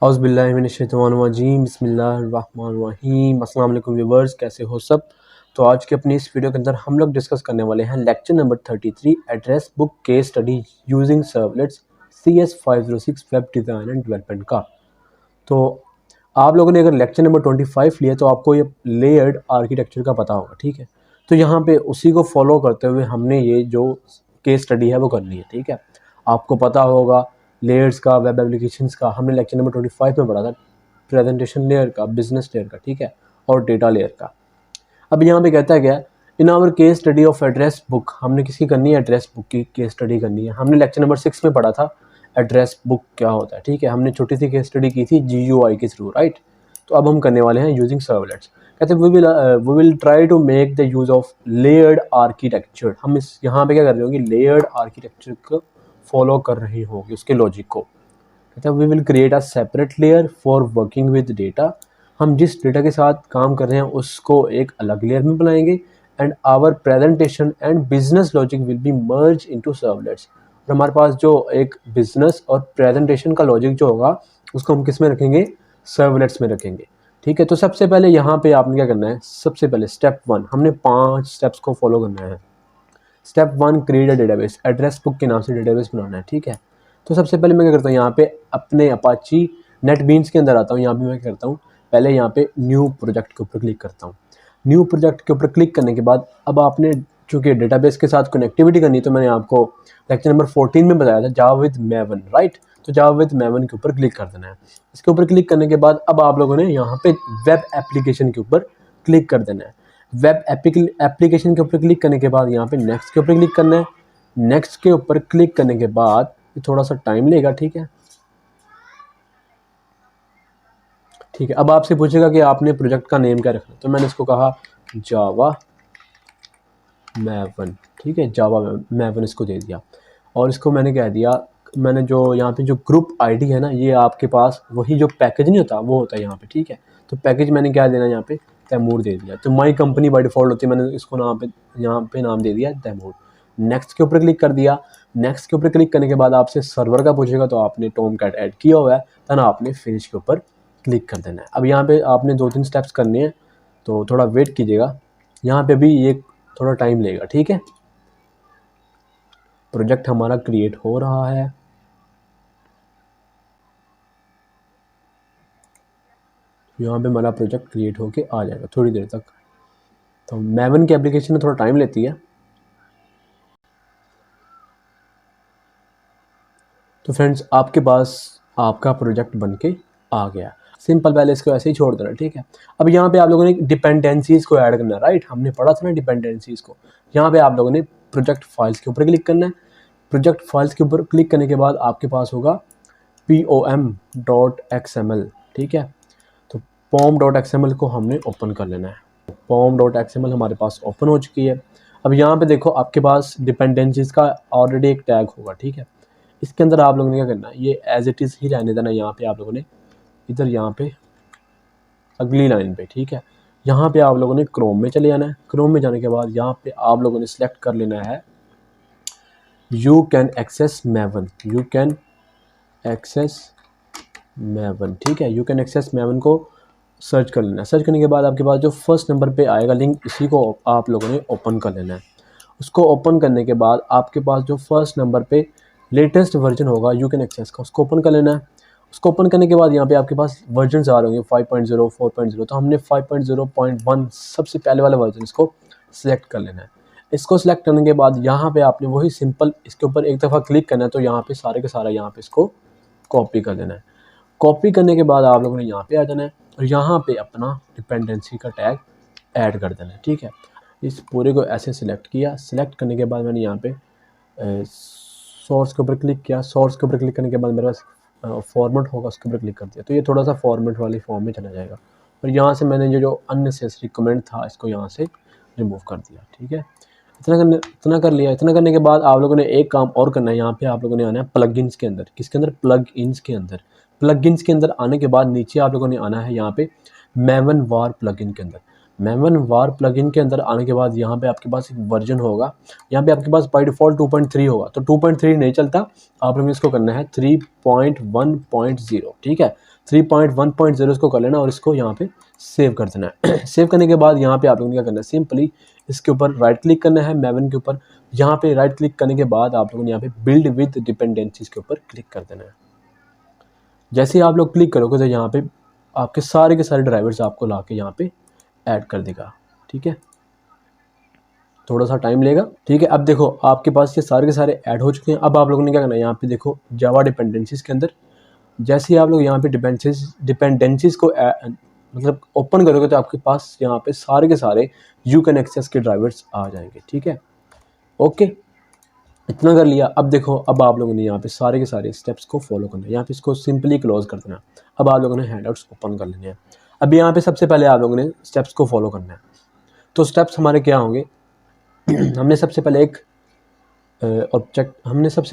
औज़ुबिल्लाहिमिनश्शैतानिर्रजीम बिस्मिल्लाहिर्रहमानिर्रहीम। अस्सलाम वालेकुम व्यूअर्स, कैसे हो सब। तो आज के अपनी इस वीडियो के अंदर हम लोग डिस्कस करने वाले हैं lecture number 33 address book case study using servlets CS506 web design and development का। तो आप लोगों ने अगर लेक्चर नंबर 25 लिया तो आपको ये लेयर्ड आर्किटेक्चर का पता होगा, ठीक है। तो यहाँ पे उसी को फॉलो करते हुए हमने ये जो केस स्टडी है वो करनी है, ठीक है। आपको पता होगा लेयर्स का, वेब एप्लीकेशंस का हमने लेक्चर नंबर 25 में पढ़ा था, प्रेजेंटेशन लेयर का, बिजनेस लेयर का, ठीक है, और डेटा लेयर का। अब यहाँ पे कहता है क्या, in our case study of address book, हमने किसकी करनी है, एड्रेस बुक की केस स्टडी करनी है। हमने लेक्चर नंबर 6 में पढ़ा था एड्रेस बुक क्या होता है, ठीक है। हमने छोटी सी केस स्टडी की थी GUI के थ्रू, राइट। तो अब हम करने वाले हैं यूजिंग सर्वलेट्स। कहते हैं we will try to make the use of layered architecture. हम इस यहाँ पे क्या कर रहे होंगे, लेयर्ड आर्किटेक्चर को फॉलो कर रही होगी, उसके लॉजिक को। कहते हैं we will create a separate layer for working with data. हम जिस डेटा के साथ काम कर रहे हैं उसको एक अलग लेयर में बनाएंगे। And our presentation and business logic will be merge into servlets. और हमारे पास जो एक बिजनेस और प्रेजेंटेशन का लॉजिक जो होगा उसको हम किस में रखेंगे, सर्वलेट्स में रखेंगे, ठीक है। तो सबसे पहले यहाँ पे आपने क्या करना है, सबसे पहले स्टेप 1, हमने 5 स्टेप्स को फॉलो करना है। Step 1, create a database, address book के नाम से डेटाबेस बनाना है, ठीक है। तो सबसे पहले मैं क्या करता हूँ, यहाँ पे अपने अपाची नेटबीन्स के अंदर आता हूँ। यहाँ पे मैं क्या करता हूँ, पहले यहाँ पे न्यू प्रोजेक्ट के ऊपर क्लिक करता हूँ। न्यू प्रोजेक्ट के ऊपर क्लिक करने के बाद अब आपने चूँकि डेटाबेस के साथ कनेक्टिविटी करनी, तो मैंने आपको लेक्चर नंबर 14 में बताया था जावा विद मैवन, राइट। तो जावा विद मैवन के ऊपर क्लिक कर देना है। इसके ऊपर क्लिक करने के बाद अब आप लोगों ने यहाँ पे वेब एप्लीकेशन के ऊपर क्लिक कर देना है। वेब एप्लीकेशन के ऊपर क्लिक करने के बाद यहाँ पे नेक्स्ट के ऊपर क्लिक करना है। नेक्स्ट के ऊपर क्लिक करने के बाद ये थोड़ा सा टाइम लेगा, ठीक है। ठीक है, अब आपसे पूछेगा कि आपने प्रोजेक्ट का नेम क्या रखना है, तो मैंने इसको कहा जावा मैवन, ठीक है, जावा मैवन इसको दे दिया। और इसको मैंने कह दिया, मैंने जो यहाँ पे जो ग्रुप आईडी है ना, ये आपके पास वही जो पैकेज नहीं होता वो होता है यहाँ पे, ठीक है। तो पैकेज मैंने क्या देना, यहाँ पे तैमूर दे दिया। तो माई कंपनी बाय डिफॉल्ट होती है, मैंने इसको यहाँ पे नाम दे दिया तैमूर। नेक्स्ट के ऊपर क्लिक कर दिया। नेक्स्ट के ऊपर क्लिक करने के बाद आपसे सर्वर का पूछेगा, तो आपने टॉम कैट ऐड किया हुआ है, तो आपने फिनिश के ऊपर क्लिक कर देना है। अब यहाँ पे आपने 2-3 स्टेप्स करने हैं, तो थोड़ा वेट कीजिएगा, यहाँ पे भी ये थोड़ा टाइम लेगा, ठीक है। प्रोजेक्ट हमारा क्रिएट हो रहा है। यहाँ पे हमारा प्रोजेक्ट क्रिएट होके आ जाएगा थोड़ी देर तक। तो मैवन की एप्लीकेशन में थोड़ा टाइम लेती है। तो फ्रेंड्स, आपके पास आपका प्रोजेक्ट बनके आ गया। सिंपल, पहले इसको ऐसे ही छोड़ देना, ठीक है। अब यहाँ पे आप लोगों ने डिपेंडेंसीज़ को ऐड करना है, राइट। हमने पढ़ा था ना डिपेंडेंसीज़ को। यहाँ पे आप लोगों ने प्रोजेक्ट फाइल्स के ऊपर क्लिक करना है। प्रोजेक्ट फाइल्स के ऊपर क्लिक करने के बाद आपके पास होगा pom.xml, ठीक है। तो pom.xml को हमने ओपन कर लेना है। pom.xml हमारे पास ओपन हो चुकी है। अब यहाँ पे देखो, आपके पास डिपेंडेंसीज़ का ऑलरेडी एक टैग होगा, ठीक है। इसके अंदर आप लोगों ने क्या करना है, ये एज इट इज़ ही रहने देना। यहाँ पे आप लोगों ने इधर, यहाँ पे अगली लाइन पे, ठीक है, यहाँ पे आप लोगों ने क्रोम में चले जाना है। क्रोम में जाने के बाद यहाँ पे आप लोगों ने सिलेक्ट कर लेना है यू कैन एक्सेस मैवन, यू कैन एक्सेस मैवन, ठीक है। यू कैन एक्सेस मैवन को सर्च कर लेना है। सर्च करने के बाद आपके पास जो फर्स्ट नंबर पे आएगा लिंक, इसी को आप लोगों ने ओपन कर लेना है। उसको ओपन करने के बाद आपके पास जो फर्स्ट नंबर पे लेटेस्ट वर्जन होगा यू कैन एक्सेस का, उसको ओपन कर लेना है। उसको ओपन करने के बाद यहाँ पे आपके पास वर्जन आ रहे होंगे 5.0, 4.0। तो हमने 5.0.1 सबसे पहले वाला वर्जन इसको सिलेक्ट कर लेना है। इसको सिलेक्ट करने के बाद यहाँ पे आपने वही सिंपल इसके ऊपर एक दफ़ा क्लिक करना है, तो यहाँ पे सारे के सारा यहाँ पे इसको कॉपी कर लेना है। कॉपी करने के बाद आप लोगों ने यहाँ पे आ जाना है और यहाँ पे अपना डिपेंडेंसी का टैग ऐड कर देना है, ठीक है। इस पूरे को ऐसे सिलेक्ट किया। सिलेक्ट करने के बाद मैंने यहाँ पे सोर्स के ऊपर क्लिक किया। सोर्स के ऊपर क्लिक करने के बाद मेरे पास फॉर्मेट होगा, उसके ऊपर क्लिक कर दिया। तो ये थोड़ा सा फॉर्मेट वाली फॉर्म में चला जाएगा। और यहाँ से मैंने जो अननेसेसरी कमेंट था इसको यहाँ से रिमूव कर दिया, ठीक है। इतना कर लिया। इतना करने के बाद आप लोगों ने एक काम और करना है। यहाँ पे आप लोगों ने आना है प्लगइन्स के अंदर। किसके अंदर? प्लगइन्स के अंदर। प्लगइन्स के अंदर आने के बाद नीचे आप लोगों ने आना है यहाँ पे मैवन वार प्लगइन के अंदर। मेवन वार प्लगइन के अंदर आने के बाद यहाँ पे आपके पास एक वर्जन होगा, यहाँ पे आपके पास बाय डिफ़ॉल्ट 2.3 होगा, तो 2.3 नहीं चलता, आप लोगों ने इसको करना है 3.1.0, ठीक है। 3.1.0 इसको कर लेना और इसको यहाँ पे सेव कर देना है। सेव करने के बाद यहाँ पे आप लोगों ने क्या करना है, सिंपली इसके ऊपर राइट क्लिक करना है, मेवन के ऊपर। यहाँ पे राइट क्लिक करने के बाद आप लोगों ने यहाँ पे बिल्ड विद डिपेंडेंसीज के ऊपर क्लिक कर देना है। जैसे ही आप लोग क्लिक करोगे तो यहाँ पे आपके सारे के सारे ड्राइवर्स आपको ला के यहाँ पे ऐड कर देगा, ठीक है। थोड़ा सा टाइम लेगा, ठीक है। अब देखो आपके पास ये सारे के सारे ऐड हो चुके हैं। अब आप लोगों ने क्या करना है, यहाँ पे देखो जावा डिपेंडेंसीज के अंदर जैसे ही आप लोग यहाँ पे डिपेंडेंसीज को मतलब ओपन करोगे तो आपके पास यहाँ पे सारे के सारे यू कैन एक्सेस के ड्राइवर्स आ जाएंगे, ठीक है। ओके, इतना कर लिया। अब देखो, अब आप लोगों ने यहाँ पे सारे के सारे स्टेप्स को फॉलो करना है। यहाँ पे इसको सिंपली क्लोज कर देना। अब आप लोगों ने हैंडआउट्स ओपन कर लेने हैं। अब यहाँ पे सबसे पहले आप लोगों ने स्टेप्स को फॉलो करना है। तो स्टेप्स हमारे क्या होंगे हमने सबसे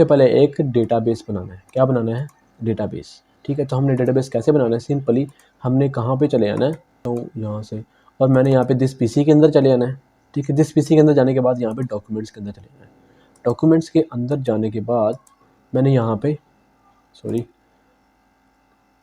पहले एक डेटाबेस बनाना है। क्या बनाना है? डेटाबेस, ठीक है। तो हमने डेटाबेस कैसे बनाना है, सिंपली हमने कहाँ पे चले जाना है, तो यहाँ से, और मैंने यहाँ पे दिस पीसी के अंदर चले जाना है, ठीक है। दिस पीसी के अंदर जाने के बाद यहाँ पे डॉक्यूमेंट्स के अंदर चले जाना है। डॉक्यूमेंट्स के अंदर जाने के बाद मैंने यहाँ पे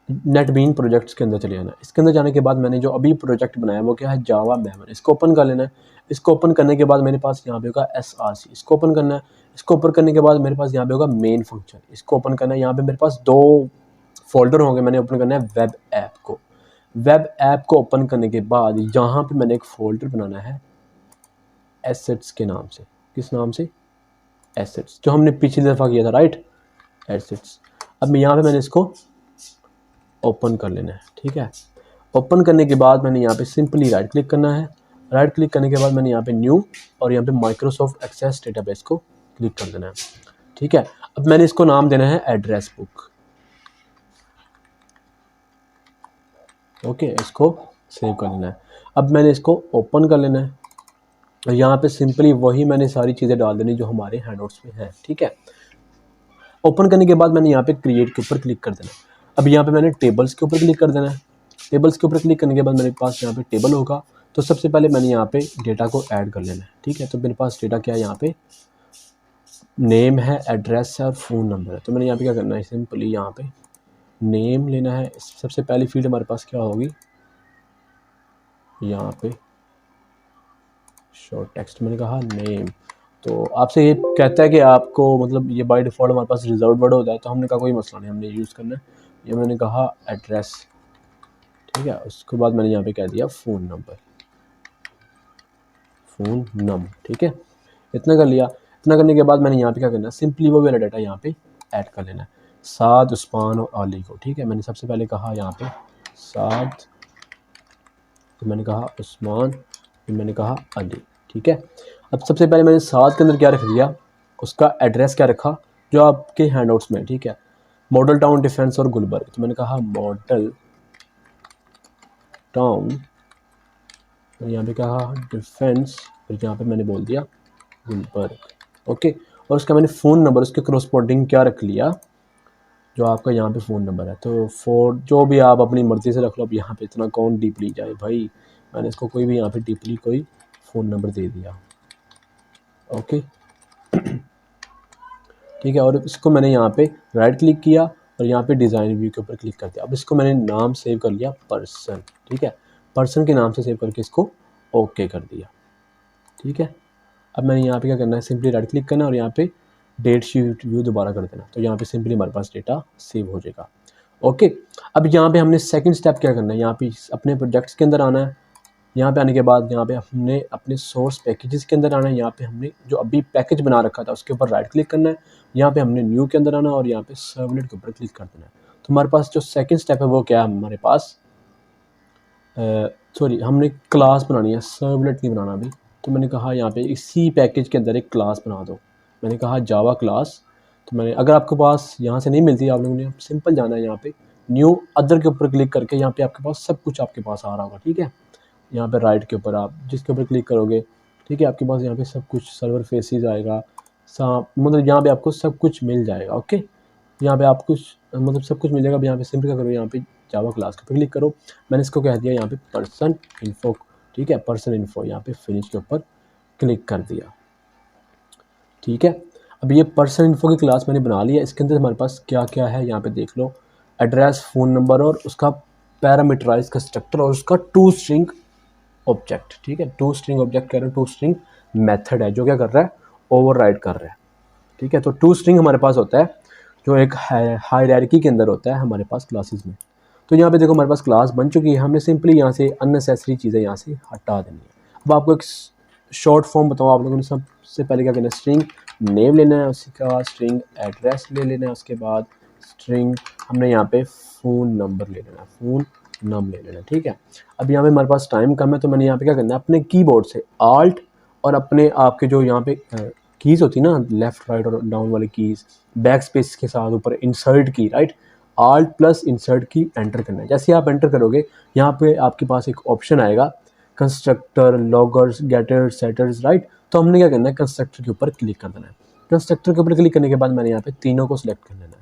नेटबीन प्रोजेक्ट्स के अंदर चले जाना है। इसके अंदर जाने के बाद मैंने जो अभी प्रोजेक्ट बनाया वो क्या है, जावा मेवन। इसको ओपन कर लेना है। इसको ओपन करने के बाद मेरे पास यहाँ पे होगा SRC, इसको ओपन करना है। इसको ओपन करने के बाद मेरे पास यहाँ पे होगा मेन फंक्शन, इसको ओपन करना है। यहाँ पे मेरे पास 2 फोल्डर होंगे, मैंने ओपन करना है वेब ऐप को। वेब ऐप को ओपन करने के बाद यहाँ पे मैंने एक फोल्डर बनाना है एसेट्स के नाम से। किस नाम से? एसेट्स, जो हमने पिछली दफ़ा किया था, राइट, एसेट्स। अब यहाँ पे मैंने इसको ओपन कर लेना है, ठीक है। ओपन करने के बाद मैंने यहाँ पे सिंपली राइट क्लिक करना है। राइट क्लिक करने के बाद मैंने यहाँ पे न्यू और यहाँ पे माइक्रोसॉफ्ट एक्सेस डेटाबेस को क्लिक कर देना है, ठीक है। अब मैंने इसको नाम देना है एड्रेस बुक। ओके, इसको सेव कर लेना है। अब मैंने इसको ओपन कर लेना है और यहाँ पे सिंपली वही मैंने सारी चीज़ें डाल देनी जो हमारे हैंडआउट्स में है, ठीक है। ओपन करने के बाद मैंने यहाँ पे क्रिएट के ऊपर क्लिक कर देना है। अब यहाँ पे मैंने टेबल्स के ऊपर क्लिक कर देना है। टेबल्स के ऊपर क्लिक करने के बाद मेरे पास यहाँ पे टेबल होगा। तो सबसे पहले मैंने यहाँ पे डेटा को ऐड कर लेना है, ठीक है। तो मेरे पास डेटा क्या है, यहाँ पे नेम है, एड्रेस है और फ़ोन नंबर है। तो मैंने यहाँ पे क्या करना है, सिंपली यहाँ पे नेम लेना है। सबसे पहली फील्ड हमारे पास क्या होगी, यहाँ पे शॉर्ट टेक्स्ट, मैंने कहा नेम। तो आपसे ये कहता है कि आपको मतलब ये बाय डिफ़ॉल्ट हमारे पास रिजर्व वर्ड होता है, तो हमने कहा कोई मसला नहीं, हमने यूज़ करना है। ये मैंने कहा एड्रेस, ठीक है। उसके बाद मैंने यहाँ पे कह दिया फ़ोन नंबर, ठीक है। इतना कर लिया। इतना करने के बाद मैंने यहाँ पे क्या करना है, सिंपली वो वाला डाटा यहाँ पे ऐड कर लेना है, साद, उस्मान और अली को, ठीक है। मैंने सबसे पहले कहा यहाँ पे साद, फिर मैंने कहा उस्मान, फिर मैंने कहा अली, ठीक है। अब सबसे पहले मैंने साद के अंदर क्या रख दिया, उसका एड्रेस क्या रखा जो आपके हैंडआउट्स में, ठीक है, मॉडल टाउन, डिफेंस और गुलबर्ग। तो मैंने कहा मॉडल टाउन, यहाँ पे कहा डिफेंस, फिर यहाँ पे मैंने बोल दिया गुलबर्ग, ओके। और उसका मैंने फ़ोन नंबर उसके करस्पॉन्डिंग क्या रख लिया, जो आपका यहाँ पे फ़ोन नंबर है। तो जो भी आप अपनी मर्ज़ी से रख लो। अब यहाँ पे इतना कौन डीपली जाए भाई, मैंने इसको कोई भी यहाँ पे डीपली कोई फ़ोन नंबर दे दिया, ओके, ठीक है। और इसको मैंने यहाँ पे राइट क्लिक किया और यहाँ पे डिज़ाइन व्यू के ऊपर क्लिक कर दिया। अब इसको मैंने नाम सेव कर लिया पर्सन, ठीक है। पर्सन के नाम से सेव करके इसको ओके कर दिया, ठीक है। अब मैंने यहाँ पे क्या करना है, सिंपली राइट क्लिक करना और यहाँ पे डेट शीट व्यू दोबारा कर देना। तो यहाँ पे सिंपली हमारे पास डेटा सेव हो जाएगा, ओके। अब यहाँ पे हमने सेकंड स्टेप क्या करना है, यहाँ पे अपने प्रोजेक्ट्स के अंदर आना है। यहाँ पे आने के बाद यहाँ पे हमने अपने सोर्स पैकेजेस के अंदर आना है। यहाँ पे हमने जो अभी पैकेज बना रखा था उसके ऊपर राइट क्लिक करना है। यहाँ पे हमने न्यू के अंदर आना है और यहाँ पे सर्वलेट के ऊपर क्लिक कर देना है। तो हमारे पास जो सेकंड स्टेप है वो क्या है, हमारे पास हमने क्लास बनानी है, सर्वलेट नहीं बनाना अभी। तो मैंने कहा यहाँ पे इसी पैकेज के अंदर एक क्लास बना दो। मैंने कहा जावा क्लास। तो मैंने, अगर आपके पास यहाँ से नहीं मिलती, आप लोगों ने सिंपल जाना है यहाँ पे न्यू अदर के ऊपर क्लिक करके, यहाँ पे आपके पास सब कुछ आपके पास आ रहा होगा, ठीक है। यहाँ पे राइट के ऊपर आप जिसके ऊपर क्लिक करोगे, ठीक है, आपके पास यहाँ पे सब कुछ सर्वर फेसेस आएगा, मतलब यहाँ पे आपको सब कुछ मिल जाएगा, ओके। यहाँ पे आप कुछ मतलब सब कुछ मिल जाएगा। अब यहाँ पे सिंपल क्या करो, यहाँ पे जावा क्लास के ऊपर क्लिक करो। मैंने इसको कह दिया यहाँ पे पर्सन इन्फो ठीक है, पर्सन इन्फो, यहाँ पे फिनिश के ऊपर क्लिक कर दिया। ठीक है, अब ये पर्सन इन्फो की क्लास मैंने बना लिया। इसके अंदर हमारे पास क्या क्या है यहाँ पे देख लो, एड्रेस, फ़ोन नंबर और उसका पैरामीटराइज कंस्ट्रक्टर और उसका टू स्ट्रिंग ऑब्जेक्ट। ठीक है, टू स्ट्रिंग ऑब्जेक्ट कह रहे हैं, टू स्ट्रिंग मेथड है जो क्या कर रहा है, ओवरराइड कर रहा है। ठीक है, तो टू स्ट्रिंग हमारे पास होता है जो एक हायरार्की के अंदर होता है हमारे पास क्लासेस में। तो यहाँ पे देखो हमारे पास क्लास बन चुकी है, हमने सिंपली यहाँ से अननेसेसरी चीज़ें यहाँ से हटा देनी है। अब आपको एक शॉर्ट फॉर्म बताओ, आप लोगों ने सबसे पहले क्या करना है, स्ट्रिंग नेम लेना है, उसके बाद स्ट्रिंग एड्रेस ले लेना है, उसके बाद स्ट्रिंग हमने यहाँ पे फ़ोन नंबर ले लेना है, फ़ोन नंबर ले लेना है। ठीक है, अब यहाँ पे हमारे पास टाइम कम है तो मैंने यहाँ पे क्या करना है, अपने कीबोर्ड से आल्ट और अपने आपके जो यहाँ पे कीज़ होती है ना, लेफ़्ट राइट और डाउन वाली कीज़, बैक स्पेस के साथ ऊपर इंसर्ट की, राइट, आल्ट प्लस इंसर्ट की एंटर करना है। जैसे आप एंटर करोगे यहाँ पे आपके पास एक ऑप्शन आएगा constructor, loggers, getters, setters, right. तो हमने क्या करना है, कंस्ट्रक्टर के ऊपर क्लिक कर देना है। कंस्ट्रक्टर के ऊपर क्लिक करने के बाद मैंने यहाँ पे तीनों को सिलेक्ट कर लेना है।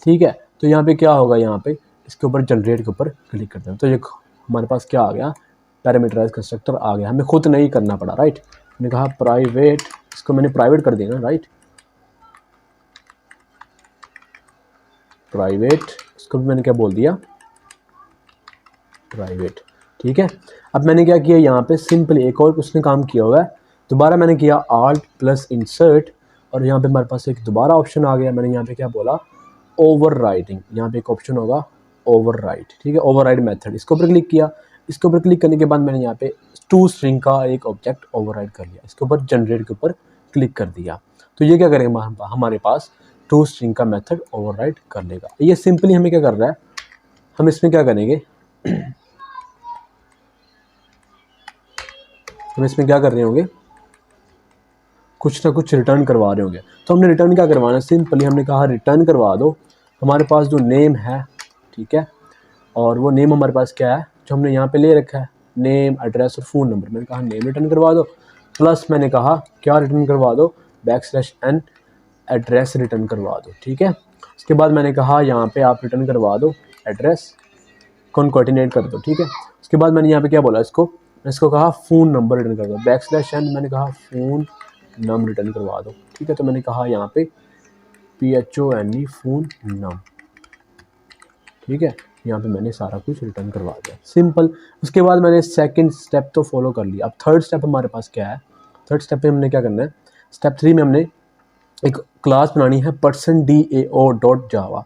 ठीक है, तो यहाँ पे क्या होगा, यहाँ पे इसके ऊपर जनरेट के ऊपर क्लिक कर देना। तो ये हमारे पास क्या आ गया, पैरामीटराइज कंस्ट्रक्टर आ गया, हमें खुद नहीं करना पड़ा, राइट। मैंने कहा प्राइवेट, इसको मैंने प्राइवेट कर दिया ना, राइट, प्राइवेट, इसको भी मैंने क्या बोल दिया, प्राइवेट। ठीक है, अब मैंने क्या किया, यहाँ पे सिंपली एक और उसने काम किया हुआ है, दोबारा मैंने किया आल्ट प्लस इंसर्ट और यहाँ पे हमारे पास एक दोबारा ऑप्शन आ गया। मैंने यहाँ पे क्या बोला, ओवरराइडिंग, यहाँ पे एक ऑप्शन होगा ओवरराइड। ठीक है, ओवरराइड मेथड, इसके ऊपर क्लिक किया। इसके ऊपर क्लिक करने के बाद मैंने यहाँ पे टू स्ट्रिंग का एक ऑब्जेक्ट ओवरराइड कर लिया, इसके ऊपर जनरेट के ऊपर क्लिक कर दिया। तो ये क्या करेगा, हमारे पास टू स्ट्रिंग का मेथड ओवरराइड कर लेगा। ये सिंपली हमें क्या कर रहा है, हम इसमें क्या करेंगे, हम इसमें क्या कर रहे होंगे, कुछ ना कुछ रिटर्न करवा रहे होंगे। तो हमने रिटर्न क्या करवाना है, सिंपली हमने कहा रिटर्न करवा दो हमारे पास जो नेम है। ठीक है, और वो नेम हमारे पास क्या है, जो हमने यहाँ पे ले रखा है, नेम, एड्रेस और फ़ोन नंबर। मैंने कहा नेम रिटर्न करवा दो, प्लस मैंने कहा क्या रिटर्न करवा दो, \n एड्रेस रिटर्न करवा दो। ठीक है, उसके बाद मैंने कहा यहाँ पे आप रिटर्न करवा दो एड्रेस, कॉन्केटिनेट कर दो। ठीक है, उसके बाद मैंने यहाँ पे क्या बोला, इसको कहा फ़ोन नंबर रिटर्न कर दो, \n मैंने कहा फ़ोन नम रिटर्न करवा दो। ठीक है, तो मैंने कहा यहाँ पे PHONE फ़ोन नम। ठीक है, यहाँ पे मैंने सारा कुछ रिटर्न करवा दिया, सिंपल। उसके बाद मैंने सेकंड स्टेप तो फॉलो कर लिया। अब थर्ड स्टेप हमारे पास क्या है, थर्ड स्टेप पे हमने क्या करना है, स्टेप 3 में हमने एक क्लास बनानी है %DAO.java।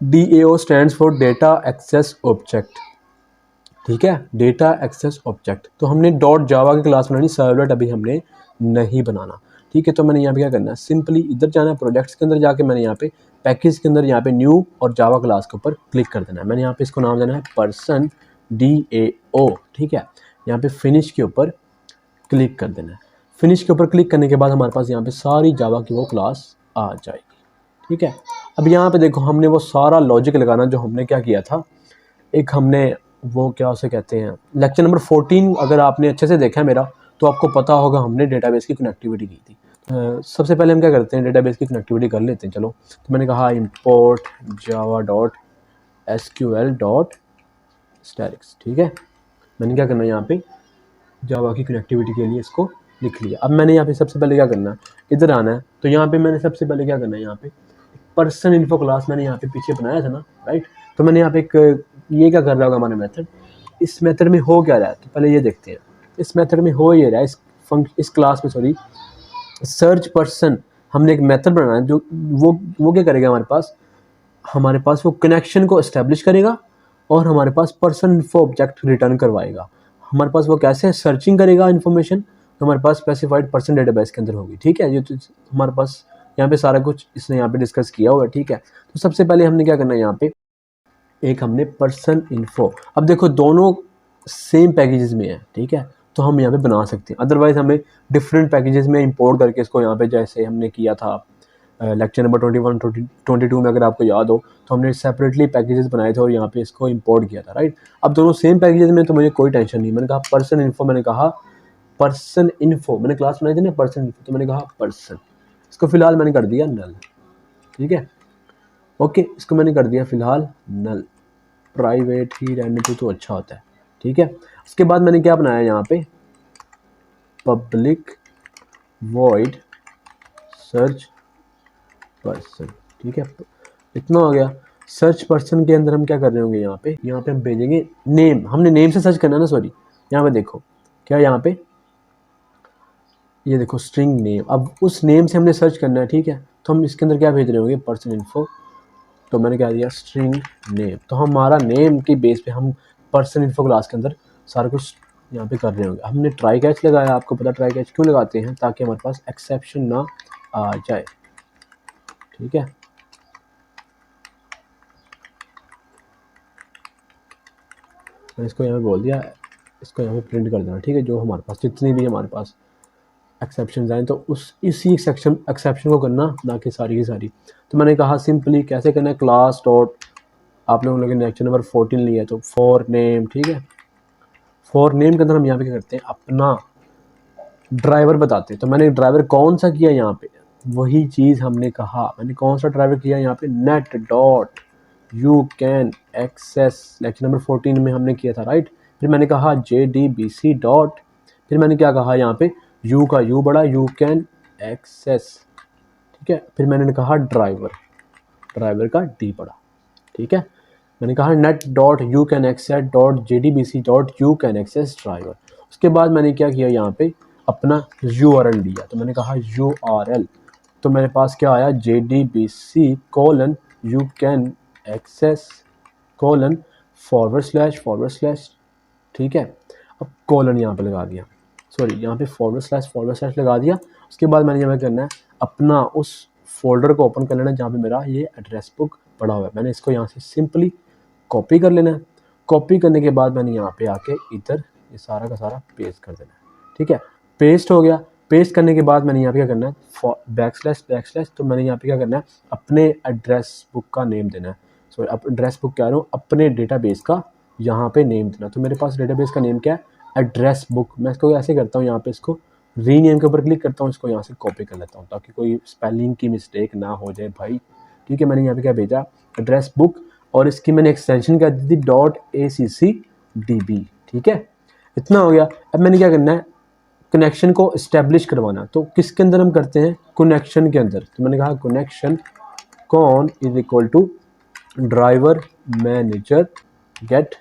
DAO stands for data access object. ठीक है, डेटा एक्सेस ऑब्जेक्ट। तो हमने .java की क्लास बनानी, सर्वलेट अभी हमने नहीं बनाना। ठीक है, तो मैंने यहाँ पे क्या करना है, सिंपली इधर जाना है, प्रोजेक्ट्स के अंदर जाके मैंने यहाँ पे पैकेज के अंदर यहाँ पे न्यू और जावा क्लास के ऊपर क्लिक कर देना है। मैंने यहाँ पे इसको नाम देना है %DAO। ठीक है, यहाँ पे फिनिश के ऊपर क्लिक कर देना है। फिनिश के ऊपर क्लिक करने के बाद हमारे पास यहाँ पे सारी जावा की वो क्लास आ जाएगी। ठीक है, अब यहाँ पे देखो हमने वो सारा लॉजिक लगाना जो हमने क्या किया था, एक हमने वो क्या उसे कहते हैं, लेक्चर नंबर 14 अगर आपने अच्छे से देखा है मेरा तो आपको पता होगा हमने डेटाबेस की कनेक्टिविटी की थी। सबसे पहले हम क्या करते हैं, डेटाबेस की कनेक्टिविटी कर लेते हैं। चलो, तो मैंने कहा import java.sql.static। ठीक है, मैंने क्या करना है, यहाँ पे जावा की कनेक्टिविटी के लिए इसको लिख लिया। अब मैंने यहाँ पे सबसे पहले क्या करना है, इधर आना है। तो यहाँ पे मैंने सबसे पहले क्या करना है, यहाँ पे पर्सन इन्फो क्लास मैंने यहाँ पे पीछे बनाया था ना, राइट। तो मैंने यहाँ पे एक ये क्या कर रहा होगा हमारा मेथड, इस मेथड में हो क्या रहा है, तो पहले ये देखते हैं। इस मेथड में हो ये रहा है, इस क्लास में सॉरी सर्च पर्सन हमने एक मेथड बनाना है जो वो क्या करेगा, हमारे पास वो कनेक्शन को एस्टेब्लिश करेगा और हमारे पास पर्सन इन्फो ऑब्जेक्ट रिटर्न करवाएगा। हमारे पास वो कैसे सर्चिंग करेगा इन्फॉर्मेशन, तो हमारे पास स्पेसिफाइड पर्सन डेटाबेस के अंदर होगी। ठीक है, ये तो हमारे पास यहाँ पे सारा कुछ इसने यहाँ पे डिस्कस किया हुआ है। ठीक है, तो सबसे पहले हमने क्या करना है, यहाँ पे एक हमने पर्सन इन्फो, अब देखो दोनों सेम पैकेजेस में है। ठीक है, तो हम यहाँ पे बना सकते हैं, अदरवाइज हमें डिफरेंट पैकेजेस में इंपोर्ट करके इसको यहाँ पे जैसे हमने किया था लेक्चर नंबर 21 22 में, अगर आपको याद हो तो हमने सेपरेटली पैकेजेस बनाए थे और यहाँ पे इसको इंपोर्ट किया था, राइट। अब दोनों सेम पैकेजेस में तो मुझे कोई टेंशन नहीं। मैंने कहा पर्सन इन्फो, मैंने क्लास बनाई थी ना पर्सन इन्फो, तो मैंने कहा पर्सन, इसको फिलहाल मैंने कर दिया नल। ठीक है, ओके, इसको मैंने कर दिया फिलहाल नल, प्राइवेट ही रहने पे तो अच्छा होता है। ठीक है। उसके बाद मैंने क्या बनाया यहाँ पे, पब्लिक वॉइड सर्च पर्सन, ठीक है। इतना हो गया। सर्च पर्सन के अंदर हम क्या कर रहे होंगे, यहाँ पे हम भेजेंगे नेम, हमने नेम से सर्च करना है ना, सॉरी यहाँ पे देखो क्या, यहाँ पे ये देखो स्ट्रिंग नेम, अब उस नेम से हमने सर्च करना है, ठीक है। तो हम इसके अंदर क्या भेज रहे होंगे, पर्सन इन्फो, तो मैंने क्या दिया, स्ट्रिंग नेम। तो हमारा नेम की बेस पे हम पर्सन इन्फो क्लास के अंदर सारा कुछ यहाँ पे कर रहे होंगे। हमने ट्राई कैच लगाया, आपको पता ट्राई कैच क्यों लगाते हैं, ताकि हमारे पास एक्सेप्शन ना आ जाए, ठीक है। मैंने इसको यहाँ पे बोल दिया, इसको यहाँ पे प्रिंट कर देना, ठीक है। जो हमारे पास जितनी भी हमारे पास एक्सेप्शन आए तो उस इसी एक्सेप्शन को करना, ना कि सारी की सारी। तो मैंने कहा सिंपली कैसे करना है, क्लास डॉट, आप लोगों ने लेक्चर नंबर 14 लिया है तो फॉर नेम, ठीक है। फॉर नेम के अंदर हम यहाँ पे क्या करते हैं, अपना ड्राइवर बताते हैं। तो मैंने ड्राइवर कौन सा किया यहाँ पे, वही चीज़ हमने कहा, मैंने कौन सा ड्राइवर किया यहाँ पे, net dot u can access, lecture number 14 में हमने किया था, राइट। फिर मैंने कहा JDBC डॉट, फिर मैंने क्या कहा यहाँ पे, यू का यू बड़ा, यू कैन एक्सेस, ठीक है। फिर मैंने कहा ड्राइवर, ड्राइवर का डी बड़ा, ठीक है। मैंने कहा net dot u can access dot JDBC dot u can access driver. उसके बाद मैंने क्या किया यहाँ पे, अपना URL दिया। तो मैंने कहा URL, तो मेरे पास क्या आया, JDBC colon u can access colon forward slash, ठीक है। अब कोलन यहाँ पे लगा दिया, सॉरी यहाँ पे फॉरवर्ड स्लैश लगा दिया। उसके बाद मैंने यहाँ पे करना है, अपना उस फोल्डर को ओपन कर लेना जहाँ पे मेरा ये एड्रेस बुक पड़ा हुआ है। मैंने इसको यहाँ से सिंपली कॉपी कर लेना है। कॉपी करने के बाद मैंने यहाँ पे आके इधर ये सारा का सारा पेस्ट कर देना है, ठीक है। पेस्ट हो गया। पेस्ट करने के बाद मैंने यहाँ पे क्या करना है, बैकस्लैश, तो मैंने यहाँ पे क्या करना है, अपने एड्रेस बुक का नेम देना है, सॉरी एड्रेस बुक कह रहा हूँ, अपने डेटाबेस का यहाँ पे नेम देना। तो मेरे पास डेटाबेस का नेम क्या है, एड्रेस बुक। मैं इसको ऐसे करता हूँ, यहाँ पे इसको रीनेम के ऊपर क्लिक करता हूँ, इसको यहाँ से कॉपी कर लेता हूँ ताकि कोई स्पेलिंग की मिस्टेक ना हो जाए भाई, ठीक है। मैंने यहाँ पे क्या भेजा, एड्रेस बुक, और इसकी मैंने एक्सटेंशन कर दी थी .ACCDB, ठीक है। इतना हो गया। अब मैंने क्या करना है, कनेक्शन को इस्टेब्लिश करवाना। तो किसके अंदर हम करते हैं, कनेक्शन के अंदर। तो मैंने कहा connection con is equal to driver manager get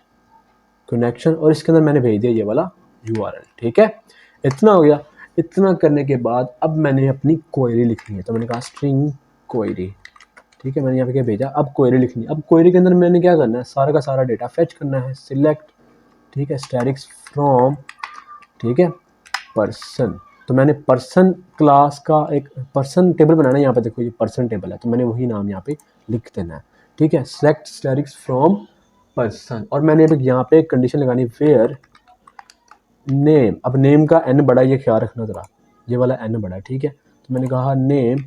connection, और इसके अंदर मैंने भेज दिया ये वाला URL, ठीक है। इतना हो गया। इतना करने के बाद अब मैंने अपनी क्वेरी लिखनी है। तो मैंने कहा स्ट्रिंग क्वेरी, ठीक है। मैंने यहाँ पे क्या भेजा, अब क्वेरी लिखनी है। अब क्वेरी के अंदर मैंने क्या करना है, सारा का सारा डेटा फेच करना है, सिलेक्ट, ठीक है, स्टैटिक्स फ्रॉम, ठीक है, पर्सन। तो मैंने पर्सन क्लास का एक पर्सन टेबल बनाना है, यहाँ पे देखो ये पर्सन टेबल है, तो मैंने वही नाम यहाँ पे लिख देना है, ठीक है। सेलेक्ट स्टैटिक्स फ्रॉम पर्सन, और मैंने अब यहाँ पे एक कंडीशन लगानी, वेयर नेम। अब नेम का n बड़ा, ये ख्याल रखना जरा, ये वाला n बड़ा, ठीक है। तो मैंने कहा name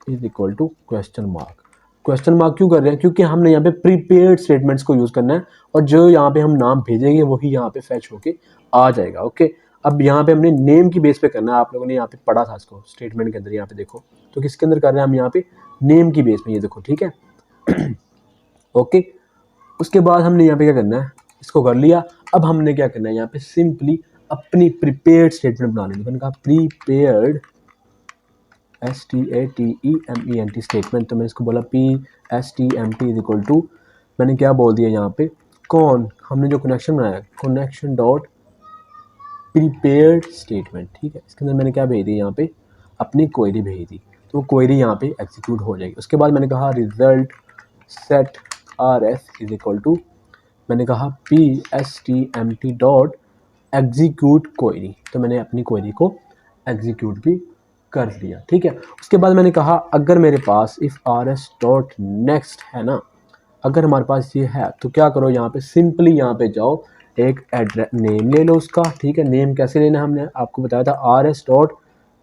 is equal to question mark. Question mark क्यों कर रहे हैं, क्योंकि हमने यहाँ पे प्रीपेड स्टेटमेंट्स को यूज़ करना है, और जो यहाँ पे हम नाम भेजेंगे वही यहाँ पे फैच होके आ जाएगा, ओके। अब यहाँ पे हमने नेम की बेस पे करना है, आप लोगों ने यहाँ पे पढ़ा था इसको स्टेटमेंट के अंदर, यहाँ पे देखो तो किसके अंदर कर रहे हैं हम, यहाँ पे नेम की बेस पे, ये देखो, ठीक है। ओके। उसके बाद हमने यहाँ पे क्या करना है, इसको कर लिया। अब हमने क्या करना है, यहाँ पे सिंपली अपनी प्रीपेड स्टेटमेंट बना लेंगे। मैंने कहा प्रीपेड STATEMENT स्टेटमेंट, तो मैंने इसको बोला PSTMT इज इक्वल टू, मैंने क्या बोल दिया यहाँ पे, कौन हमने जो कनेक्शन बनाया, कनेक्शन डॉट प्रीपेड स्टेटमेंट, ठीक है। इसके अंदर मैंने क्या भेज दिया, यहाँ पे अपनी क्वेरी भेज दी, तो वो क्वेरी यहाँ पे एग्जीक्यूट हो जाएगी। उसके बाद मैंने कहा result set RS is equal to, मैंने कहा PSTMT डॉट एग्जीक्यूट क्वेरी, तो मैंने अपनी क्वेरी को एग्जीक्यूट भी कर लिया, ठीक है। उसके बाद मैंने कहा अगर मेरे पास इफ़ RS डॉट नेक्स्ट है ना, अगर हमारे पास ये है तो क्या करो, यहाँ पे सिंपली यहाँ पे जाओ, एक एड्रेस नेम ले लो उसका, ठीक है। नेम कैसे लेना हमने आपको बताया था, RS डॉट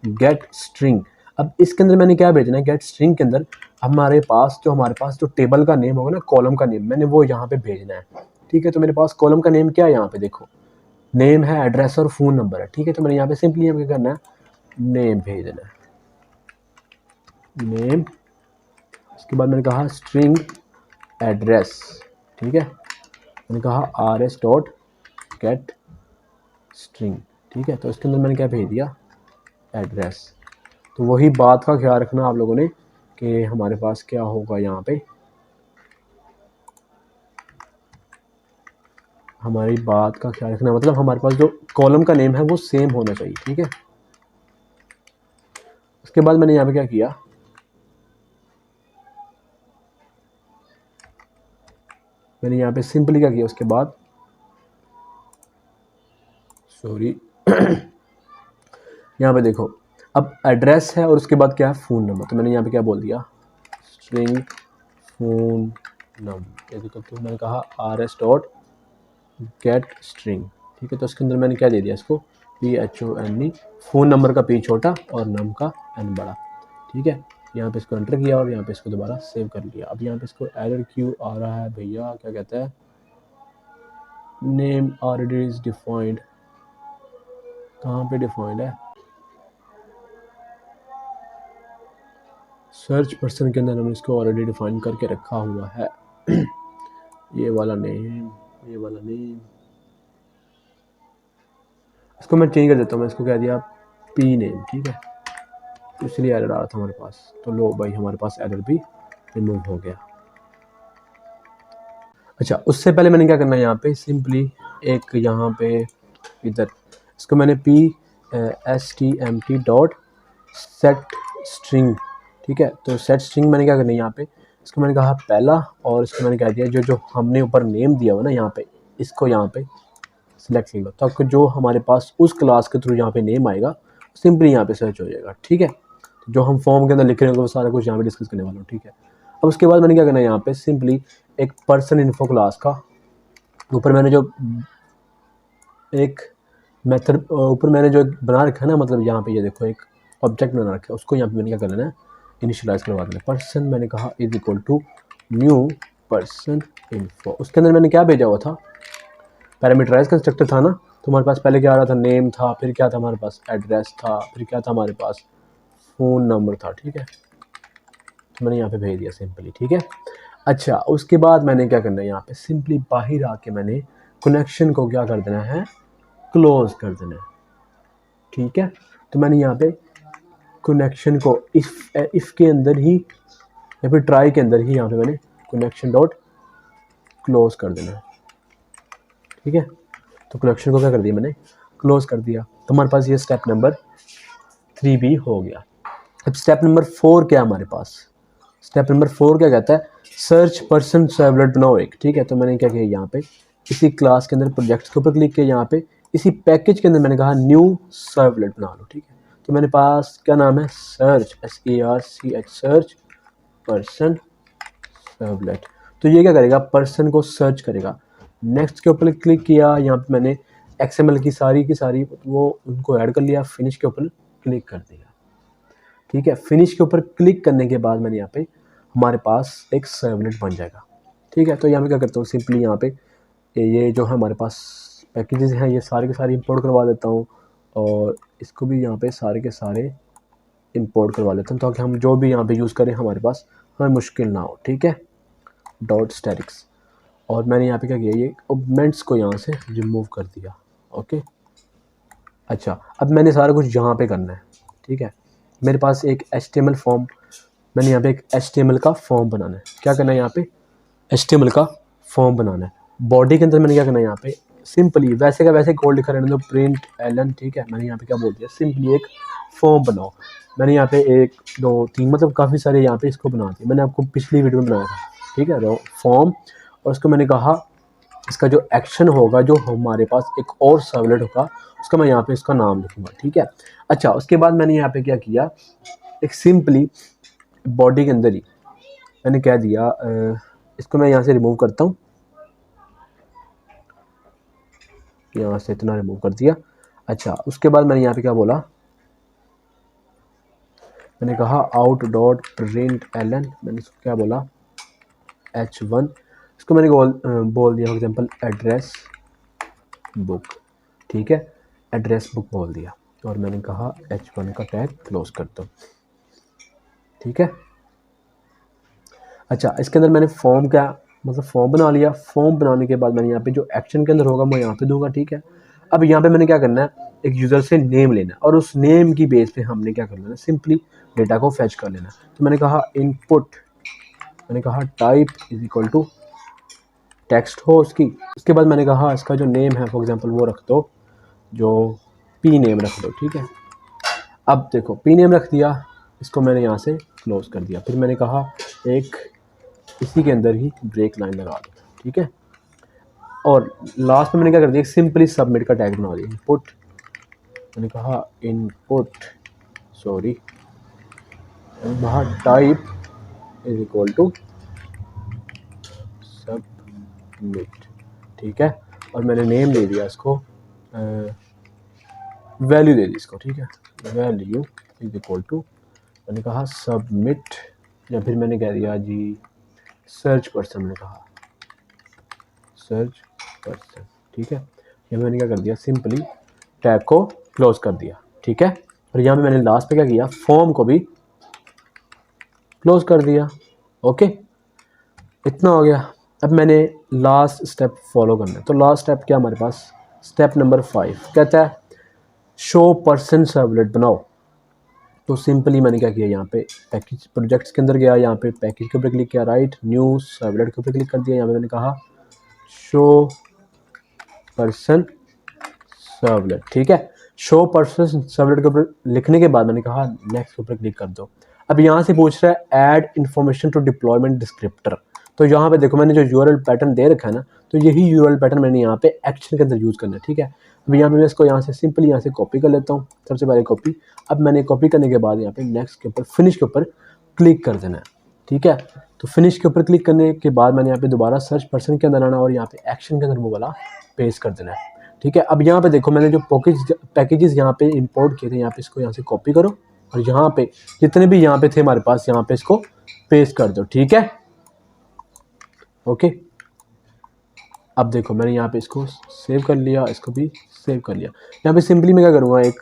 गेट स्ट्रिंग। अब इसके अंदर मैंने क्या भेजना है, गेट स्ट्रिंग के अंदर हमारे पास जो टेबल का नेम होगा ना, कॉलम का नेम, मैंने वो यहाँ पे भेजना है, ठीक है। तो मेरे पास कॉलम का नेम क्या है, यहाँ पे देखो नेम है, एड्रेस और फ़ोन नंबर है, ठीक है। तो मैंने यहाँ पे सिंपली यहाँ पे करना है, नेम भेज देना है, नेम। उसके बाद मैंने कहा स्ट्रिंग एड्रेस, ठीक है। मैंने कहा RS डॉट गेट स्ट्रिंग, ठीक है। तो इसके अंदर मैंने क्या भेज दिया, एड्रेस। तो वही बात का ख्याल रखना आप लोगों ने कि हमारे पास क्या होगा यहाँ पे, हमारी बात का ख्याल रखना मतलब हमारे पास जो कॉलम का नेम है वो सेम होना चाहिए, ठीक है। उसके बाद मैंने यहाँ पे क्या किया, मैंने यहाँ पे सिंपली क्या किया, उसके बाद सॉरी यहाँ पे देखो, अब एड्रेस है और उसके बाद क्या है, फ़ोन नंबर। तो मैंने यहाँ पे क्या बोल दिया, स्ट्रिंग फ़ोन नंबर। देखो तो मैंने कहा rs डॉट गेट स्ट्रिंग, ठीक है। तो इसके अंदर मैंने क्या दे दिया इसको, PHONE, फ़ोन नंबर का P छोटा और नम का N बड़ा, ठीक है। यहाँ पे इसको एंटर किया और यहाँ पे इसको दोबारा सेव कर लिया। अब यहाँ पे इसको एरर क्यों आ रहा है भैया, क्या कहता है, नेम ऑलरेडी इज डिफाइंड, कहाँ पे डिफाइंड है, सर्च पर्सन के अंदर हमने इसको ऑलरेडी डिफाइन करके रखा हुआ है ये वाला नेम, ये वाला नेम, इसको मैं चेंज कर देता हूँ, मैं इसको कह दिया पी नेम, ठीक है। तो इसलिए एरर आ रहा था हमारे पास। तो लो भाई, हमारे पास एरर भी रिमूव हो गया। अच्छा, उससे पहले मैंने क्या करना है, यहाँ पे सिंपली एक यहाँ पे इधर इसको मैंने PSTMT डॉट सेट स्ट्रिंग, ठीक है। तो सेट स्ट्रिंग मैंने क्या करना है, यहाँ पे इसको मैंने कहा पहला, और इसको मैंने कह दिया जो जो हमने ऊपर नेम दिया हुआ ना यहाँ पे, इसको यहाँ पे सिलेक्ट कर लो, ताकि जो हमारे पास उस क्लास के थ्रू यहाँ पे नेम आएगा सिंपली यहाँ पे सर्च हो जाएगा, ठीक है। जो हम फॉर्म के अंदर लिख रहे हैं वो सारा कुछ यहाँ पे डिस्कस करने वाला हूँ, ठीक है। अब उसके बाद मैंने क्या करना है, यहाँ पे सिंपली एक पर्सन इन्फो क्लास का ऊपर मैंने जो एक मेथड ऊपर मैंने जो बना रखा है ना, मतलब यहाँ पे ये देखो एक ऑब्जेक्ट बना रखा है, उसको यहाँ पे मैंने क्या कर लेना है, इनिशियलाइज करवा देना। पर्सन मैंने कहा is equal to new person info. उसके अंदर मैंने क्या भेजा हुआ था, पैरामीटराइज कंस्ट्रक्टर था ना। तो हमारे पास पहले क्या आ रहा था, नेम था, फिर क्या था हमारे पास, एड्रेस था, फिर क्या था हमारे पास, फ़ोन नंबर था, ठीक है। तो मैंने यहाँ पे भेज दिया सिंपली, ठीक है। अच्छा, उसके बाद मैंने क्या करना है, यहाँ पे सिंपली बाहर आके मैंने कनेक्शन को क्या कर देना है, क्लोज कर देना है, ठीक है। तो मैंने यहाँ पे कनेक्शन को इफ़ के अंदर ही या फिर ट्राई के अंदर ही यहाँ पे मैंने कनेक्शन डॉट क्लोज कर देना है, ठीक है। तो कनेक्शन को क्या कर दिया, मैंने क्लोज कर दिया। तो हमारे पास ये स्टेप नंबर 3 भी हो गया। अब स्टेप नंबर 4 क्या है हमारे पास, स्टेप नंबर 4 क्या कहता है, सर्च पर्सन सर्वलेट बनाओ एक, ठीक है। तो मैंने क्या किया, यहाँ पे इसी क्लास के अंदर प्रोजेक्ट्स के ऊपर क्लिक किया, यहाँ पे इसी पैकेज के अंदर मैंने कहा न्यू सर्वलेट बना लो, ठीक है। तो मेरे पास क्या नाम है, search SERCH search person servlet. तो ये क्या करेगा, पर्सन को सर्च करेगा। नेक्स्ट के ऊपर क्लिक किया, यहाँ पे मैंने XML की सारी वो उनको ऐड कर लिया, फिनिश के ऊपर क्लिक कर दिया, ठीक है। फिनिश के ऊपर क्लिक करने के बाद मैंने यहाँ पे हमारे पास एक सर्वलेट बन जाएगा, ठीक है। तो यहाँ पे क्या करता हूँ, सिंपली यहाँ पे ये जो है हमारे पास पैकेजेस हैं ये सारे के सारे इंपोर्ट करवा देता हूँ, और इसको भी यहाँ पे सारे के सारे इंपोर्ट करवा लेता हूँ, ताकि हम जो भी यहाँ पे यूज़ करें हमारे पास हमें मुश्किल ना हो, ठीक है। डॉट स्टैटिक्स, और मैंने यहाँ पे क्या किया, ये ऑगमेंट्स को यहाँ से रिमूव कर दिया, ओके। अच्छा, अब मैंने सारा कुछ यहाँ पे करना है, ठीक है। मेरे पास एक HTML फॉर्म, मैंने यहाँ पे एक HTML का फॉर्म बनाना है। क्या करना है, यहाँ पे HTML का फॉर्म बनाना है। बॉडी के अंदर मैंने क्या करना है, यहाँ पे सिंपली वैसे का वैसे कोड लिखा रहने दो, प्रिंट एलन, ठीक है। मैंने यहाँ पे क्या बोल दिया, सिंपली एक फॉर्म बनाओ। मैंने यहाँ पे 1 2 3 मतलब काफ़ी सारे यहाँ पे इसको बना दिया, मैंने आपको पिछली वीडियो में बनाया था, ठीक है, फॉर्म। और उसको मैंने कहा इसका जो एक्शन होगा, जो हमारे पास एक और सर्वलेट होगा, उसका मैं यहाँ पे इसका नाम लिखूँगा, ठीक है। अच्छा, उसके बाद मैंने यहाँ पे क्या किया, एक सिंपली बॉडी के अंदर ही मैंने कह दिया इसको मैं यहाँ से रिमूव करता हूँ, यहाँ से इतना रिमूव कर दिया। अच्छा, उसके बाद मैंने यहाँ पे क्या बोला, मैंने कहा आउट डॉट प्रिंट एलन, मैंने इसको क्या बोला H1, इसको मैंने बोल दिया फॉर एग्जांपल एड्रेस बुक, ठीक है, एड्रेस बुक बोल दिया, और मैंने कहा H1 का टैग क्लोज कर दो, ठीक है। अच्छा, इसके अंदर मैंने फॉर्म क्या मतलब फॉर्म बना लिया। फॉर्म बनाने के बाद मैंने यहाँ पे जो एक्शन के अंदर होगा मैं यहाँ पे दूंगा, ठीक है। अब यहाँ पे मैंने क्या करना है, एक यूज़र से नेम लेना है और उस नेम की बेस पे हमने क्या कर लेना है, सिंपली डेटा को फैच कर लेना है। तो मैंने कहा इनपुट, मैंने कहा type is equal to text हो उसकी। उसके बाद मैंने कहा इसका जो नेम है फॉर एग्जांपल वो रख दो, जो पी नेम रख दो, ठीक है। अब देखो पी नेम रख दिया, इसको मैंने यहाँ से क्लोज कर दिया। फिर मैंने कहा एक इसी के अंदर ही ब्रेक लाइन लगा दो, ठीक है। और लास्ट में मैंने क्या कर दिया, सिंपली सबमिट का टैग बना दिया। इनपुट, मैंने कहा इनपुट सॉरी वहाँ type is equal to submit, ठीक है। और मैंने नेम दे दिया इसको, वैल्यू दे दी इसको, ठीक है। वैल्यू इज इक्वल टू, मैंने कहा सबमिट, या फिर मैंने कह दिया जी सर्च पर्सन, मैंने कहा सर्च पर्सन, ठीक है। यहाँ मैंने क्या कर दिया, सिंपली टैग को क्लोज कर दिया, ठीक है। और यहाँ पे मैंने लास्ट पे क्या किया, फॉर्म को भी क्लोज कर दिया, ओके। इतना हो गया। अब मैंने लास्ट स्टेप फॉलो करना है। तो लास्ट स्टेप क्या हमारे पास, स्टेप नंबर 5 कहता है शो पर्सन सर्वलेट बनाओ। तो सिंपली मैंने क्या किया, यहाँ पे पैकेज प्रोजेक्ट्स के अंदर गया, यहाँ पे पैकेज के ऊपर क्लिक किया, राइट न्यू सर्वलेट के ऊपर क्लिक कर दिया। यहाँ पे मैंने कहा शो पर्सन सर्वलेट, ठीक है। शो पर्सन सर्वलेट के ऊपर लिखने के बाद मैंने कहा नेक्स्ट के ऊपर क्लिक कर दो। अब यहाँ से पूछ रहा है add information to deployment descriptor. तो यहाँ पे देखो मैंने जो यूआरएल पैटर्न दे रखा है ना, तो यही यूआरएल पैटर्न मैंने यहाँ पे एक्शन के अंदर यूज़ करना है, ठीक है। अब यहाँ पे मैं इसको यहाँ से सिंपली यहाँ से कॉपी कर लेता हूँ, सबसे पहले कॉपी। अब मैंने कॉपी करने के बाद यहाँ पे नेक्स्ट के ऊपर फिनिश के ऊपर क्लिक कर देना है, ठीक है। तो फिनिश के ऊपर क्लिक करने के बाद मैंने यहाँ पे दोबारा सर्च पर्सन के अंदर आना और यहाँ पे एक्शन के अंदर वो वाला पेस्ट कर देना है, ठीक है। अब यहाँ पे देखो मैंने जो पैकेजेस यहाँ पे इंपोर्ट किए थे, यहाँ पे इसको यहाँ से कॉपी करो और यहाँ पे जितने भी यहाँ पे थे हमारे पास, यहाँ पे इसको पेस्ट कर दो, ठीक है, ओके। अब देखो मैंने यहाँ पे इसको सेव कर लिया, इसको भी सेव कर लिया। यहाँ पे सिंपली मैं क्या करूँगा, एक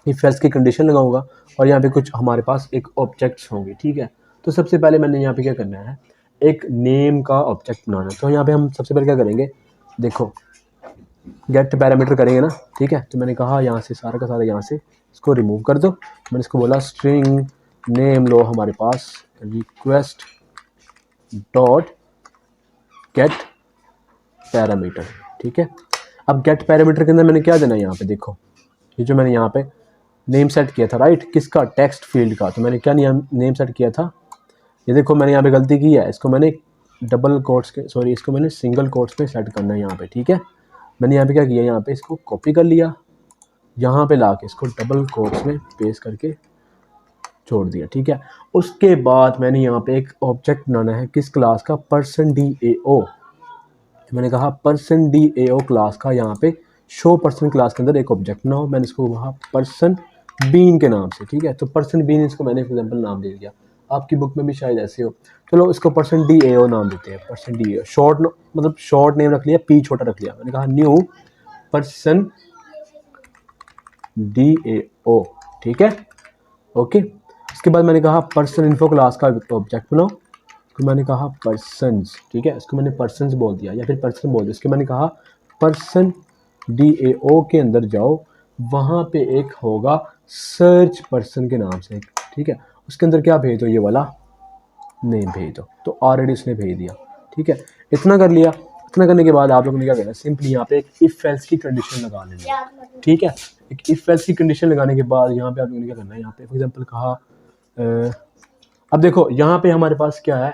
इफ एल्स की कंडीशन लगाऊंगा और यहाँ पे कुछ हमारे पास एक ऑब्जेक्ट्स होंगे, ठीक है। तो सबसे पहले मैंने यहाँ पे क्या करना है, एक नेम का ऑब्जेक्ट बनाना है। तो यहाँ पे हम सबसे पहले क्या करेंगे, देखो गेट पैरामीटर करेंगे ना, ठीक है। तो मैंने कहा यहाँ से सारा का सारा यहाँ से इसको रिमूव कर दो। मैंने इसको बोला स्ट्रिंग नेम लो हमारे पास रिक्वेस्ट डॉट गेट पैरामीटर, ठीक है। अब गेट पैरामीटर के अंदर मैंने क्या देना है, यहाँ पे देखो ये जो मैंने यहाँ पे नेम सेट किया था, राइट किसका, टेक्स्ट फील्ड का। तो मैंने क्या नेम सेट किया था, ये देखो मैंने यहाँ पे गलती की है, इसको मैंने डबल कोट्स के सॉरी इसको मैंने सिंगल कोट्स में सेट करना है यहाँ पे, ठीक है। मैंने यहाँ पे क्या किया, यहाँ पे इसको कॉपी कर लिया, यहाँ पे ला के इसको डबल कोट्स में पेस्ट करके छोड़ दिया, ठीक है। उसके बाद मैंने यहाँ पे एक ऑब्जेक्ट बनाना है किस क्लास का, पर्सन DAO। मैंने कहा पर्सन DAO क्लास का यहाँ पे शो पर्सन क्लास के अंदर एक ऑब्जेक्ट बनाओ। मैंने इसको वहाँ पर्सन बीन के नाम से, ठीक है। तो पर्सन बीन इसको मैंने एग्जाम्पल नाम दे दिया, आपकी बुक में भी शायद ऐसे हो। चलो इसको पर्सन DAO नाम देते हैं, पर्सन DAO शॉर्ट मतलब शॉर्ट नेम रख लिया, पी छोटा रख लिया। मैंने कहा न्यू पर्सन DAO, ठीक है, ओके। इसके बाद मैंने कहा पर्सन इन्फो क्लास का ऑब्जेक्ट बनाओ। तो मैंने कहा पर्सन्स, ठीक है, इसको मैंने पर्सन्स बोल दिया या फिर पर्सन बोल दिया। इसके मैंने कहा पर्सन DAO के अंदर जाओ, वहाँ पे एक होगा सर्च पर्सन के नाम से, ठीक है। उसके अंदर क्या भेज दो, ये वाला नेम भेज दो। तो ऑलरेडी उसने भेज दिया, ठीक है। इतना कर लिया। इतना करने के बाद आप लोगों ने क्या करना है, सिंपली यहाँ पे एक इफ एल्स की कंडीशन लगा लेनी है, ठीक है। एक इफ एल्स की कंडीशन लगाने के बाद यहाँ पे आप लोगों ने क्या करना है, यहाँ पे फॉर एग्जांपल कहा अब देखो यहाँ पे हमारे पास क्या है,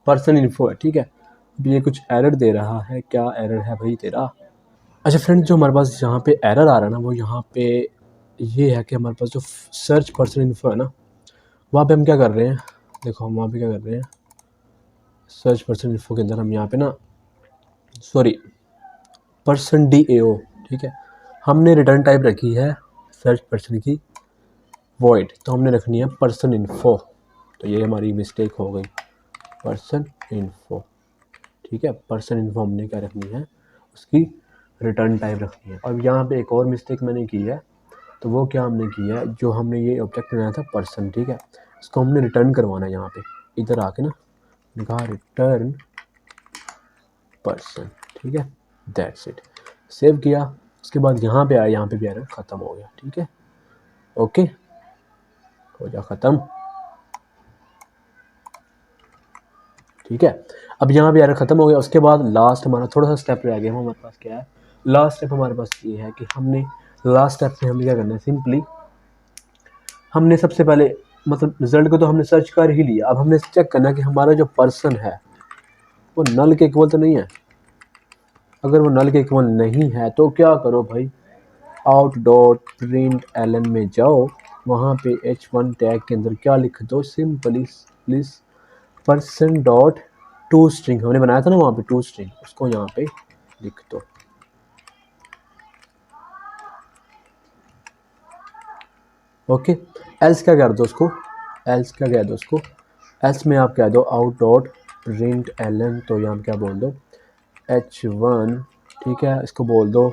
पर्सन इन्फो है, ठीक है। अब ये कुछ एरर दे रहा है, क्या एरर है भाई तेरा। अच्छा फ्रेंड, जो हमारे पास यहाँ पे एरर आ रहा है ना, वो यहाँ पे ये है कि हमारे पास जो सर्च पर्सन इन्फो है ना, वहाँ पे हम क्या कर रहे हैं, देखो हम वहाँ पे क्या कर रहे हैं, सर्च पर्सन इन्फो के अंदर हम यहाँ पे ना सॉरी पर्सन DAO, ठीक है। हमने रिटर्न टाइप रखी है सर्च पर्सन की वॉइड, तो हमने रखनी है पर्सन इन्फो। तो ये हमारी मिस्टेक हो गई, पर्सन इन्फो, ठीक है। पर्सन इन्फो हमने क्या रखनी है, उसकी रिटर्न टाइप रखनी है। और यहाँ पे एक और मिस्टेक मैंने की है, तो वो क्या हमने की है, जो हमने ये ऑब्जेक्ट बनाया था पर्सन, ठीक है, इसको हमने रिटर्न करवाना है यहाँ पे इधर आके ना, लिखा रिटर्न पर्सन, ठीक है, दैट्स इट। सेव किया, उसके बाद यहाँ पे आया, यहाँ पे भी एरर ख़त्म हो गया, ठीक है, ओके, हो जा ख़त्म, ठीक है। अब यहाँ पे एरर ख़त्म हो गया। उसके बाद लास्ट हमारा थोड़ा सा स्टेप रह गया, हमारे पास क्या है, लास्ट स्टेप हमारे पास ये है कि हमने लास्ट स्टेप में हमें क्या करना है, सिंपली हमने सबसे पहले मतलब रिजल्ट को तो हमने सर्च कर ही लिया, अब हमने चेक करना है कि हमारा जो पर्सन है वो नल के इक्वल तो नहीं है। अगर वो नल के इक्वल नहीं है तो क्या करो भाई, आउट डॉट प्रिंट एलन में जाओ, वहाँ पे h1 टैग के अंदर क्या लिख दो, simply please person dot to string हमने बनाया था ना वहाँ पे टू स्ट्रिंग, उसको यहाँ पे लिख दो, ओके। एल्स क्या कर दो उसको, एल्स क्या कह दो उसको, एल्स में आप कह दो आउट डॉट प्रिंट एलन, तो यहाँ पे क्या बोल दो h1, ठीक है, इसको बोल दो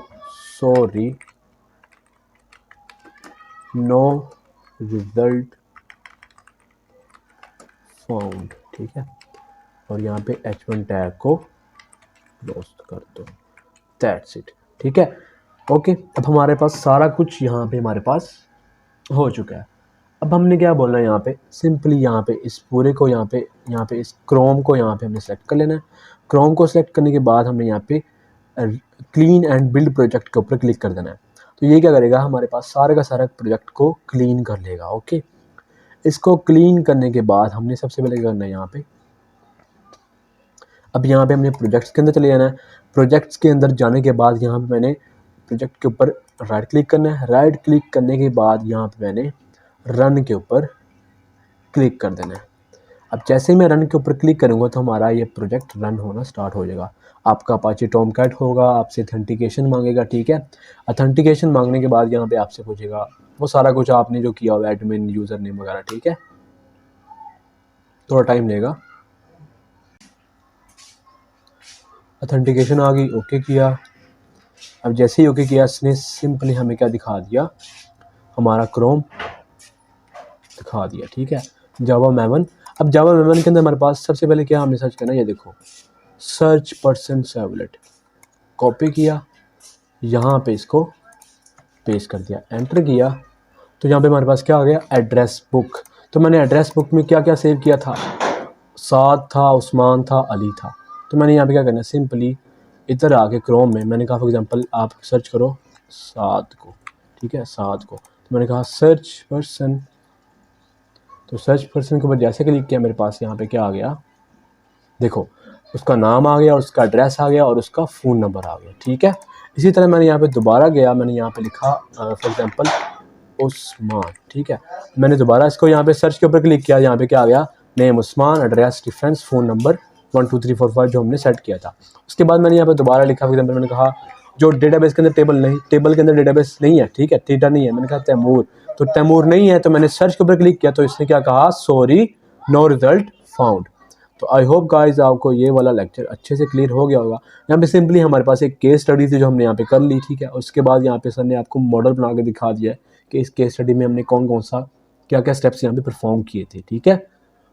सॉरी नो रिजल्ट फाउंड, ठीक है, और यहाँ पे h1 टैग को क्लोज कर दो, दैट्स इट, ठीक है, ओके। अब हमारे पास सारा कुछ यहाँ पे हमारे पास हो चुका है। अब हमने क्या बोलना है यहाँ पे, सिंपली यहाँ पे इस पूरे को यहाँ पे इस क्रोम को यहाँ पे हमने सेलेक्ट कर लेना है। क्रोम को सेलेक्ट करने के बाद हमने यहाँ पे क्लीन एंड बिल्ड प्रोजेक्ट के ऊपर क्लिक कर देना है। तो ये क्या करेगा, हमारे पास सारे का सारा प्रोजेक्ट को क्लीन कर लेगा, ओके। इसको क्लीन करने के बाद हमने सबसे पहले क्या करना है यहाँ पे, अब यहाँ पे हमने प्रोजेक्ट्स के अंदर चले जाना है। प्रोजेक्ट्स के अंदर जाने के बाद यहाँ पे मैंने प्रोजेक्ट के ऊपर राइट क्लिक करना है। राइट क्लिक करने के बाद यहाँ पे मैंने रन के ऊपर क्लिक कर देना है। अब जैसे ही मैं रन के ऊपर क्लिक करूँगा तो हमारा ये प्रोजेक्ट रन होना स्टार्ट हो जाएगा। आपका अपाचे टॉमकैट होगा, आपसे अथेंटिकेशन मांगेगा, ठीक है। अथेंटिकेशन मांगने के बाद यहाँ पे आपसे पूछेगा वो सारा कुछ आपने जो किया हुआ एडमिन यूज़र नेम वगैरह, ठीक है, थोड़ा टाइम लेगा। अथेंटिकेशन आ गई, ओके किया। अब जैसे ही ओके किया इसने सिंपली हमें क्या दिखा दिया, हमारा क्रोम दिखा दिया, ठीक है, जावा मेमन। अब जावा मेमन के अंदर हमारे पास सबसे पहले क्या हमें सर्च करना है, ये देखो सर्च पर्सन सर्वलेट, कॉपी किया, यहाँ पे इसको पेस्ट कर दिया, एंटर किया, तो यहाँ पे हमारे पास क्या आ गया, एड्रेस बुक। तो मैंने एड्रेस बुक में क्या क्या सेव किया था, साद था, उस्मान था, अली था। तो मैंने यहाँ पे क्या करना है, सिंपली इधर आके क्रोम में मैंने कहा फॉर एग्जांपल आप सर्च करो साद को, ठीक है, साद को। तो मैंने कहा सर्च पर्सन, तो सर्च पर्सन के ऊपर जैसे क्लिक किया मेरे पास यहाँ पे क्या आ गया, देखो उसका नाम आ गया और उसका एड्रेस आ गया और उसका फ़ोन नंबर आ गया, ठीक है। इसी तरह मैंने यहाँ पे दोबारा गया, मैंने यहाँ पे लिखा फॉर एग्जांपल उस्मान, ठीक है। मैंने दोबारा इसको यहाँ पे सर्च के ऊपर क्लिक किया, यहाँ पे क्या आ गया, name Usman, address difference, phone number 1 2 3 4 5 जो हमने सेट किया था। उसके बाद मैंने यहाँ पे दोबारा लिखा, फॉर एग्जांपल मैंने कहा जो डेटाबेस के अंदर टेबल के अंदर डेटाबेस नहीं है, ठीक है, थीटा नहीं है, मैंने कहा तैमूर, तो तैमूर नहीं है, तो मैंने सर्च के ऊपर क्लिक किया तो इसने क्या कहा, सॉरी नो रिजल्ट फाउंड। तो आई होप गाइस आपको ये वाला लेक्चर अच्छे से क्लियर हो गया होगा। यहाँ पे सिंपली हमारे पास एक केस स्टडी थी जो हमने यहाँ पे कर ली, ठीक है। उसके बाद यहाँ पे सर ने आपको मॉडल बना के दिखा दिया है कि इस केस स्टडी में हमने कौन कौन सा क्या क्या स्टेप्स यहाँ पे परफॉर्म किए थे, ठीक है,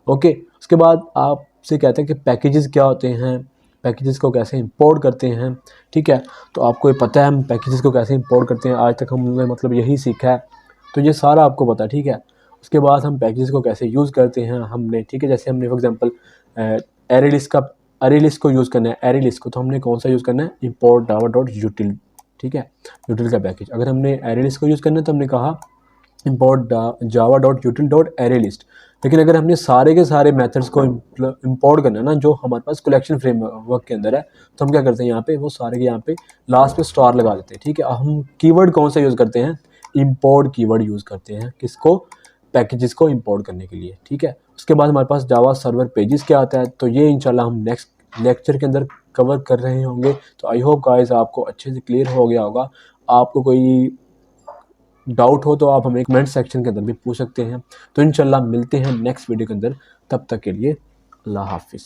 ओके। उसके बाद आपसे कहते हैं कि पैकेजेस क्या होते हैं, पैकेजेस को कैसे इंपोर्ट करते हैं, ठीक है। तो आपको ये पता है हम पैकेजेस को कैसे इंपोर्ट करते हैं, आज तक हमने मतलब यही सीखा है, तो ये सारा आपको पता है, ठीक है। उसके बाद हम पैकेजेस को कैसे यूज़ करते हैं हमने, ठीक है। जैसे हमने फॉर एग्जांपल एरे लिस्ट को यूज़ करना है, एरे लिस्ट को तो हमने कौन सा यूज़ करना है, इंपोर्ट जावा डॉट यूटिल, ठीक है, यूटिल का पैकेज। अगर हमने एरे लिस्ट को यूज़ करना है तो हमने कहा import Java dot यूटिल dot array list. लेकिन अगर हमने सारे के सारे मेथड्स को इंपोर्ट करना है ना जो हमारे पास कलेक्शन फ्रेमवर्क के अंदर है, तो हम क्या करते हैं, यहाँ पे वो सारे के यहाँ पे लास्ट पे स्टार लगा देते हैं, ठीक है। हम कीवर्ड कौन सा यूज़ करते हैं, इंपोर्ट कीवर्ड यूज़ करते हैं, किसको, पैकेजेस को इंपोर्ट करने के लिए, ठीक है। उसके बाद हमारे पास जावा सर्वर पेजेस क्या आता है, तो ये इंशाल्लाह हम नेक्स्ट लेक्चर के अंदर कवर कर रहे होंगे। तो आई होप गाइस आपको अच्छे से क्लियर हो गया होगा। आपको कोई डाउट हो तो आप हमें कमेंट सेक्शन के अंदर भी पूछ सकते हैं। तो इंशाल्लाह मिलते हैं नेक्स्ट वीडियो के अंदर, तब तक के लिए अल्लाह हाफिज़।